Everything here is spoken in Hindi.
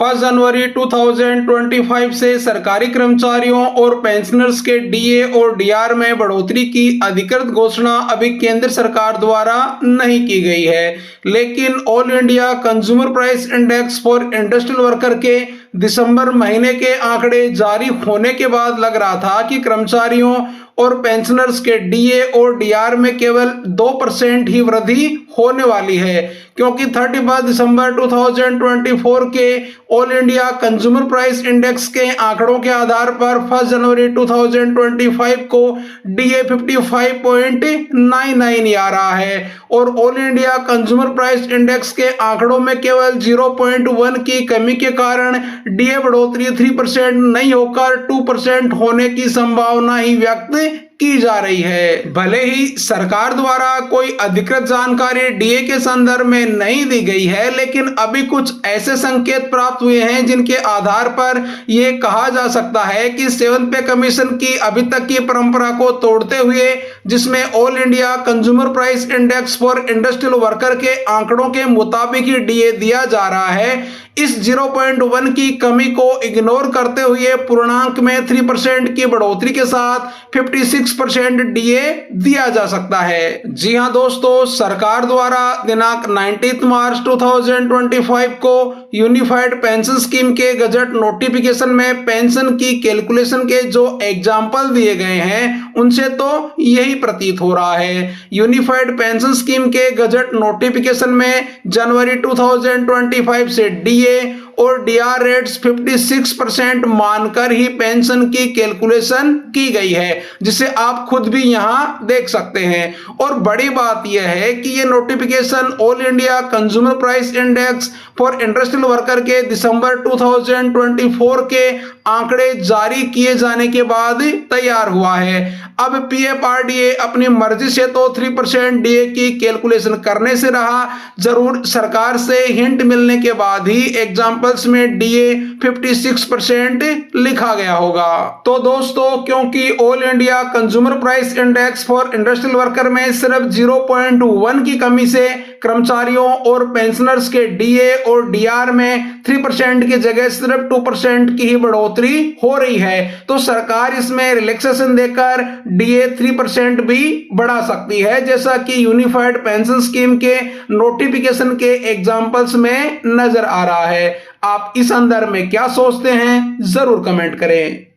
1 जनवरी 2025 से सरकारी कर्मचारियों और पेंशनर्स के डीए और डीआर में बढ़ोतरी की अधिकृत घोषणा अभी केंद्र सरकार द्वारा नहीं की गई है, लेकिन all India consumer price index for industrial worker के दिसंबर महीने के आंकड़े जारी होने के बाद लग रहा था कि कर्मचारियों और पेंशनर्स के डीए और डीआर में केवल 2% ही वृद्धि होने वाली है, क्योंकि 31 दिसंबर 2024 के all India consumer price index के आंकड़ों के आधार पर 1 जनवरी 2025 को डीए 55.99 आ रहा है और all India consumer price index के आंकड़ों में केवल 0.1 की कमी के कारण डीए बढ़ोतरी 3% नहीं होकर 2% होने की संभावना ही व्यक्त की जा रही है। भले ही सरकार द्वारा कोई अधिकृत जानकारी डीए के संदर्भ में नहीं दी गई है, लेकिन अभी कुछ ऐसे संकेत प्राप्त हुए हैं जिनके आधार पर यह कहा जा सकता है कि 7th पे कमीशन की अभी तक की परंपरा को तोड़ते हुए, जिसमें all India consumer price index for industrial worker के आंकड़ों के मुताबिक ही डीए दिया जा रहा है, इस 0.1 की कमी को इग्नोर करते हुए पूर्णांक में 3% की बढ़ोतरी के साथ 56% डीए दिया जा सकता है। जी हां दोस्तों, सरकार द्वारा दिनांक 19 मार्च 2025 को यूनिफाइड पेंशन स्कीम के गजट नोटिफिकेशन में पेंशन की कैलकुलेशन के जो एग्जाम्पल दिए गए हैं उनसे तो यही प्रतीत हो रहा है। यूनिफाइड पेंशन स्कीम के गजट नोटिफिकेशन में जनवरी 2025 से डीए और डीआर रेट्स 56% मानकर ही पेंशन की कैलकुलेशन की गई है, जिसे आप खुद भी यहां देख सकते हैं। और बड़ी बात यह है कि यह notification all India consumer price index for industrial worker के दिसंबर 2024 के आंकड़े जारी किए जाने के बाद तैयार हुआ है। अब पीएफआरडीए अपनी मर्जी से तो 3% डीए की कैलकुलेशन करने से रहा, जरूर सरकार से हिंट मिलने के बाद ही एग्जाम्पल्स में डीए 56% लिखा गया होगा। तो दोस्तों, क्योंकि all India consumer price index for industrial worker में सिर्फ 0.1 की कमी से कर्मचारियों और पेंशनर्स के डीए और डीआर में 3% की जगह सिर्फ 2% की ही बढ़ोतरी हो रही है, तो सरकार इसमें रिलैक्सेशन देकर डीए 3% भी बढ़ा सकती है, जैसा कि यूनिफाइड पेंशन स्कीम के नोटिफिकेशन के एग्जाम्पल्स में नजर आ रहा है। आप इस संदर्भ में क्या सोचते हैं, जरूर कमेंट करें।